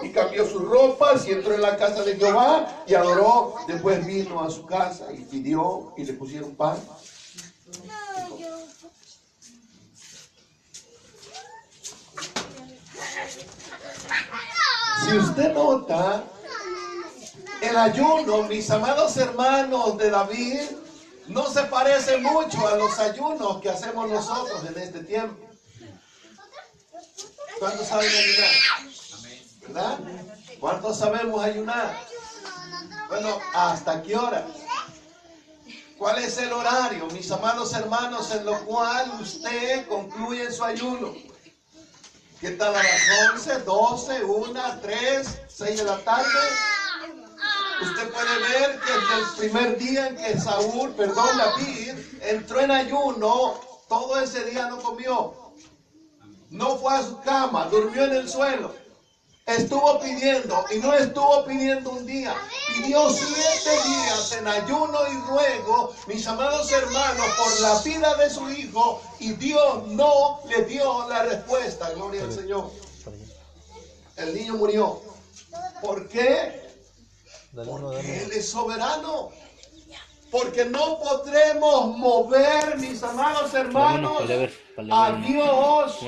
y cambió sus ropas y entró en la casa de Jehová y adoró. Después vino a su casa y pidió y le pusieron pan. Si usted nota, el ayuno, mis amados hermanos de David, no se parece mucho a los ayunos que hacemos nosotros en este tiempo. ¿Cuántos saben ayunar? ¿Verdad? ¿Cuántos sabemos ayunar? Bueno, ¿hasta qué hora? ¿Cuál es el horario, mis amados hermanos, en lo cual usted concluye su ayuno? ¿Qué tal a las 11, 12, 1, 3, 6 de la tarde? Usted puede ver que desde el primer día en que David entró en ayuno, todo ese día no comió. No fue a su cama, durmió en el suelo. Estuvo pidiendo, y no estuvo pidiendo un día, pidió 7 días en ayuno y ruego, mis amados hermanos, por la vida de su hijo, y Dios no le dio la respuesta. Gloria al Señor. El niño murió. ¿Por qué? Porque Él es soberano. Porque no podremos mover, mis amados hermanos, a Dios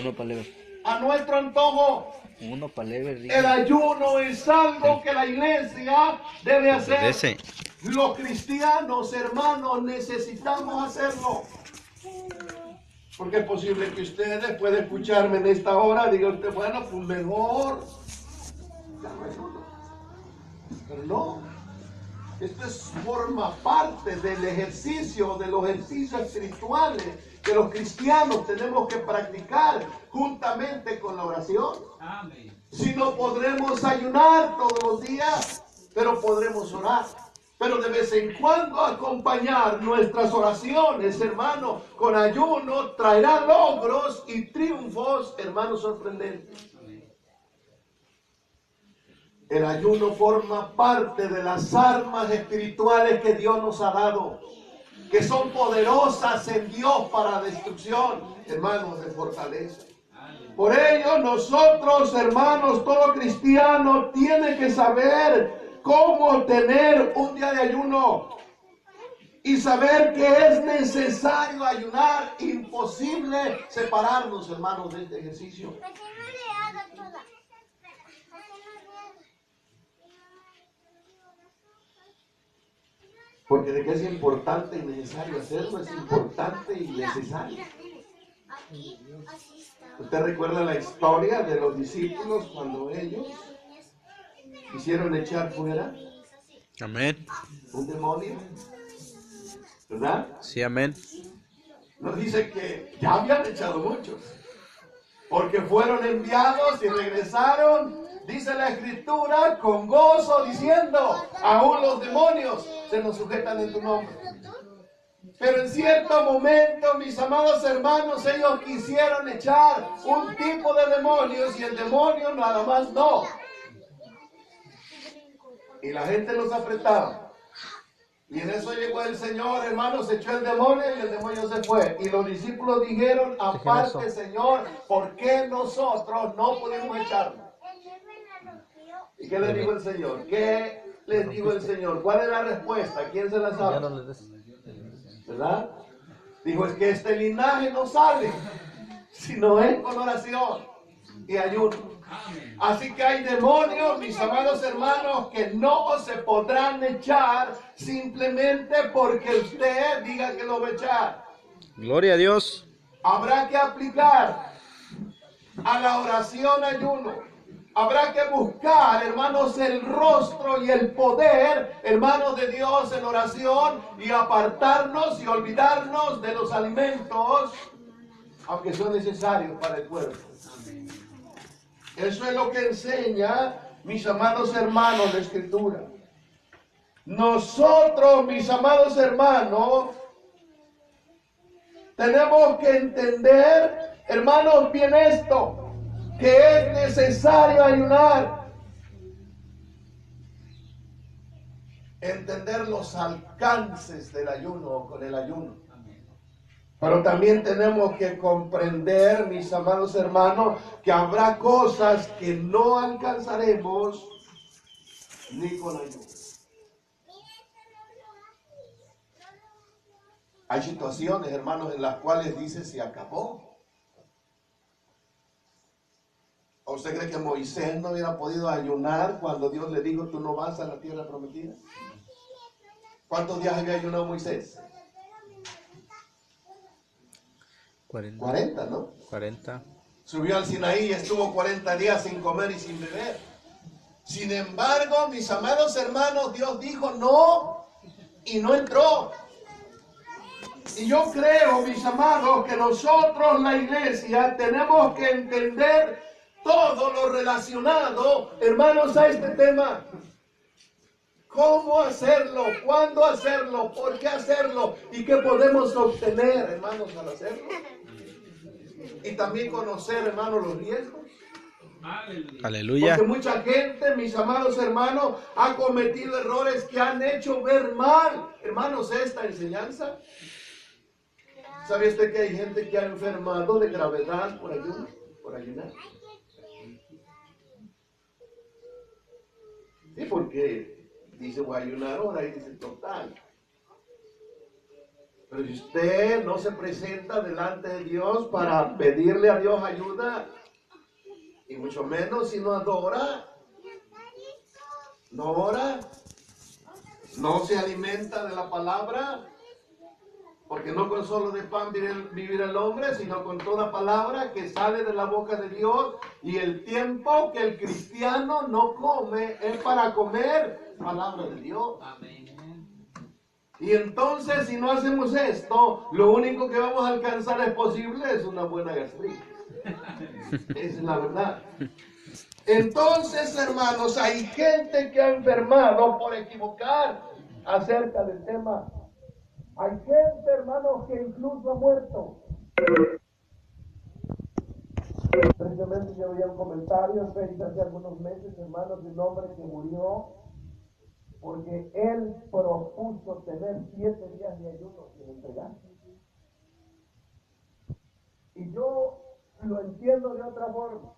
a nuestro antojo. El ayuno es algo que la iglesia debe hacer. Los cristianos, hermanos, necesitamos hacerlo. Porque es posible que usted, después de escucharme en esta hora, diga usted, bueno, pues mejor ya no ayuno. Pero no. Esto forma parte del ejercicio, de los ejercicios espirituales que los cristianos tenemos que practicar juntamente con la oración. Amén. Si no podremos ayunar todos los días, pero podremos orar. Pero de vez en cuando acompañar nuestras oraciones, hermanos, con ayuno, traerá logros y triunfos, hermanos, sorprendentes. El ayuno forma parte de las armas espirituales que Dios nos ha dado, que son poderosas en Dios para destrucción, hermanos, de fortaleza. Por ello, nosotros, hermanos, todo cristiano tiene que saber cómo tener un día de ayuno y saber que es necesario ayunar. Imposible separarnos, hermanos, de este ejercicio. Porque de que es importante y necesario hacerlo, es importante y necesario. ¿Usted recuerda la historia de los discípulos cuando ellos quisieron echar fuera? Amén. Un demonio, ¿verdad? Sí, amén. Nos dice que ya habían echado muchos, porque fueron enviados y regresaron, dice la Escritura, con gozo, diciendo, aún los demonios se nos sujetan en tu nombre. Pero en cierto momento, mis amados hermanos, ellos quisieron echar un tipo de demonios y el demonio nada más no. Y la gente los apretaba. Y en eso llegó el Señor, hermanos, echó el demonio y el demonio se fue. Y los discípulos dijeron, aparte, Señor, ¿por qué nosotros no pudimos echarlo? ¿Y qué les dijo el Señor? ¿Qué les dijo el Señor? ¿Cuál es la respuesta? ¿Quién se la sabe? ¿Verdad? Dijo, es que este linaje no sale, sino es con oración y ayuno. Así que hay demonios, mis amados hermanos, que no se podrán echar simplemente porque usted diga que lo va a echar. Gloria a Dios. Habrá que aplicar a la oración ayuno. Habrá que buscar, hermanos, el rostro y el poder, hermanos, de Dios en oración y apartarnos y olvidarnos de los alimentos, aunque son necesarios para el cuerpo. Eso es lo que enseña, mis amados hermanos, la Escritura. Nosotros, mis amados hermanos, tenemos que entender, hermanos, bien esto, que es necesario ayunar. Entender los alcances del ayuno o con el ayuno. Pero también tenemos que comprender, mis amados hermanos, que habrá cosas que no alcanzaremos ni con ayuda. Hay situaciones, hermanos, en las cuales dice se acabó. ¿O usted cree que Moisés no hubiera podido ayunar cuando Dios le dijo, tú no vas a la tierra prometida? ¿Cuántos días había ayunado Moisés? 40, ¿no? 40. Subió al Sinaí y estuvo 40 días sin comer y sin beber. Sin embargo, mis amados hermanos, Dios dijo no y no entró. Y yo creo, mis amados, que nosotros, la iglesia, tenemos que entender todo lo relacionado, hermanos, a este tema. ¿Cómo hacerlo? ¿Cuándo hacerlo? ¿Por qué hacerlo? ¿Y qué podemos obtener, hermanos, al hacerlo? Y también conocer, hermanos, los riesgos. Aleluya. Porque mucha gente, mis amados hermanos, ha cometido errores que han hecho ver mal, hermanos, esta enseñanza. ¿Sabe usted que hay gente que ha enfermado de gravedad por ayunar? Sí, porque dice voy a ayunar ahora y dice total. Pero si usted no se presenta delante de Dios para pedirle a Dios ayuda, y mucho menos si no adora, no ora, no se alimenta de la palabra, porque no con solo de pan vivir el hombre, sino con toda palabra que sale de la boca de Dios. Y el tiempo que el cristiano no come es para comer palabra de Dios. Y entonces, si no hacemos esto, lo único que vamos a alcanzar es posible es una buena gastritis. Esa es la verdad. Entonces, hermanos, hay gente que ha enfermado por equivocar acerca del tema. Hay gente, hermanos, que incluso ha muerto. Precisamente yo veía un comentario en Facebook hace algunos meses, hermanos, de un hombre que murió porque él propuso tener 7 días de ayuno sin entregar. Y yo lo entiendo de otra forma.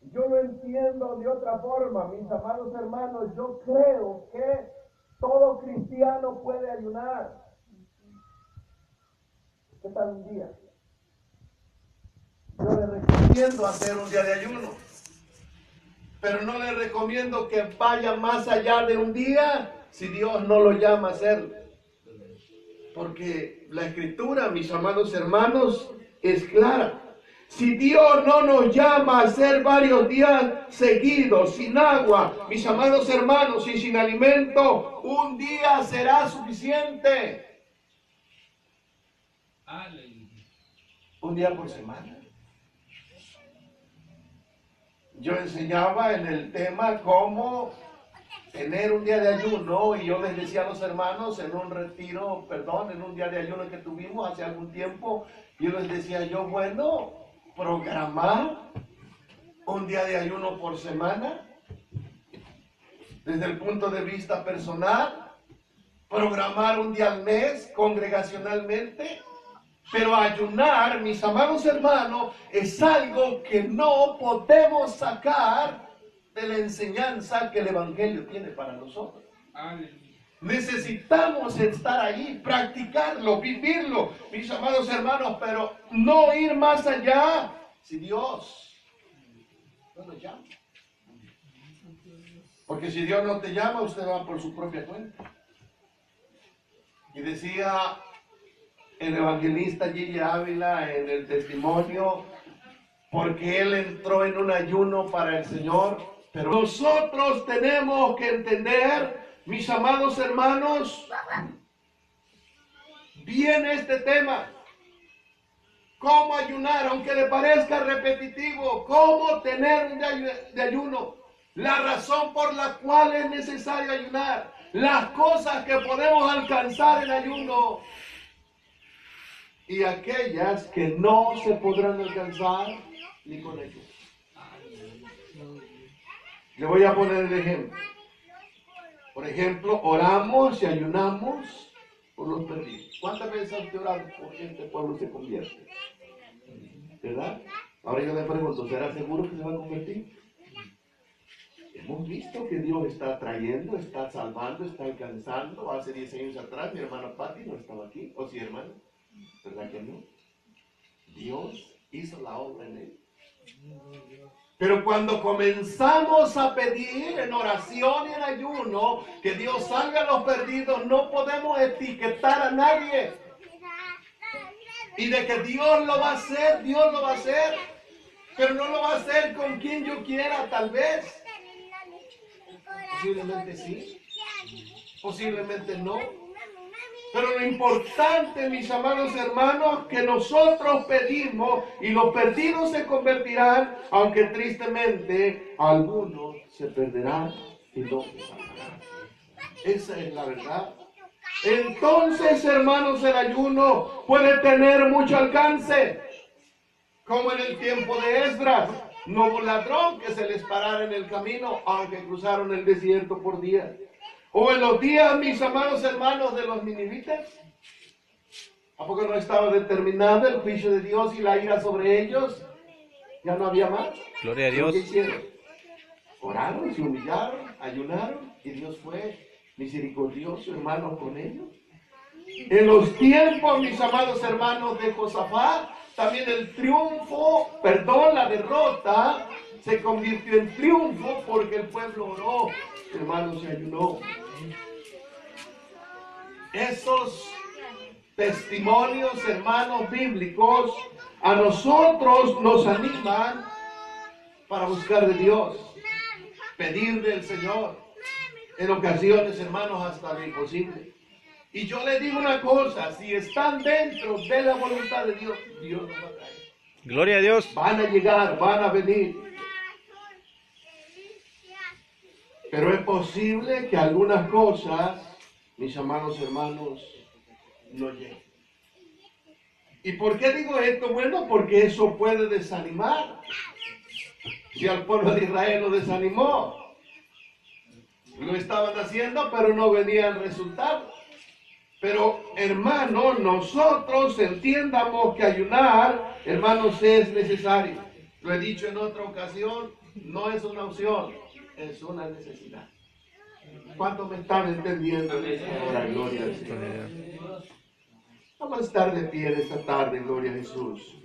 Yo lo entiendo de otra forma, mis amados hermanos. Yo creo que todo cristiano puede ayunar. ¿Qué tal un día? Yo le recomiendo hacer un día de ayuno, pero no le recomiendo que vaya más allá de un día si Dios no lo llama a hacerlo. Porque la escritura, mis amados hermanos, es clara. Si Dios no nos llama a hacer varios días seguidos, sin agua, mis amados hermanos, y sin alimento, un día será suficiente. Un día por semana. Yo enseñaba en el tema cómo tener un día de ayuno, y yo les decía a los hermanos en un retiro, en un día de ayuno que tuvimos hace algún tiempo, yo les decía bueno, programar un día de ayuno por semana, desde el punto de vista personal, programar un día al mes congregacionalmente, pero ayunar, mis amados hermanos, es algo que no podemos sacar de la enseñanza que el Evangelio tiene para nosotros. Necesitamos estar ahí, practicarlo, vivirlo, mis amados hermanos, pero no ir más allá si Dios no nos llama. Porque si Dios no te llama, usted va por su propia cuenta. Y decía el evangelista Gigi Ávila en el testimonio, porque él entró en un ayuno para el Señor. Pero nosotros tenemos que entender, mis amados hermanos, bien este tema. Cómo ayunar, aunque le parezca repetitivo. Cómo tener un día de ayuno. La razón por la cual es necesario ayunar. Las cosas que podemos alcanzar en ayuno. Y aquellas que no se podrán alcanzar ni con ayuno. Le voy a poner el ejemplo. Por ejemplo, oramos y ayunamos por los perdidos. ¿Cuántas veces has orado por que este pueblo se convierte? ¿Verdad? Ahora yo le pregunto, ¿será seguro que se va a convertir? Hemos visto que Dios está trayendo, está salvando, está alcanzando. Hace 10 años atrás mi hermana Patti no estaba aquí. ¿O sí, hermano? ¿Verdad que no? Dios hizo la obra en él. Pero cuando comenzamos a pedir en oración y en ayuno que Dios salve a los perdidos, no podemos etiquetar a nadie. Y de que Dios lo va a hacer, Dios lo va a hacer. Pero no lo va a hacer con quien yo quiera, tal vez. Posiblemente sí, posiblemente no. Pero lo importante, mis amados hermanos, que nosotros pedimos y los perdidos se convertirán, aunque tristemente algunos se perderán y no se salvarán. Esa es la verdad. Entonces, hermanos, el ayuno puede tener mucho alcance, como en el tiempo de Esdras. No hubo ladrón que se les parara en el camino, aunque cruzaron el desierto por días. O en los días, mis amados hermanos, de los ninivitas. ¿A poco no estaba determinado el juicio de Dios y la ira sobre ellos? Ya no había más. Gloria a Dios. ¿Qué hicieron? Oraron, se humillaron, ayunaron y Dios fue misericordioso, hermano, con ellos. En los tiempos, mis amados hermanos, de Josafat, también el triunfo, la derrota, se convirtió en triunfo porque el pueblo oró, hermanos, se ayunó. Esos testimonios, hermanos, bíblicos, a nosotros nos animan para buscar de Dios, pedir del Señor, en ocasiones, hermanos, hasta lo imposible. Y yo les digo una cosa, si están dentro de la voluntad de Dios, Dios nos va a traer. Gloria a Dios. Van a llegar, van a venir. Pero es posible que algunas cosas, mis amados hermanos, no lleguen. ¿Y por qué digo esto? Bueno, porque eso puede desanimar. Si al pueblo de Israel lo desanimó, lo estaban haciendo, pero no venían resultados. Pero, hermanos, nosotros entiendamos que ayunar, hermanos, es necesario. Lo he dicho en otra ocasión, no es una opción, es una necesidad. ¿Cuántos me están entendiendo en esta hora? Gloria al Señor. Vamos a estar de pie esta tarde, gloria a Jesús.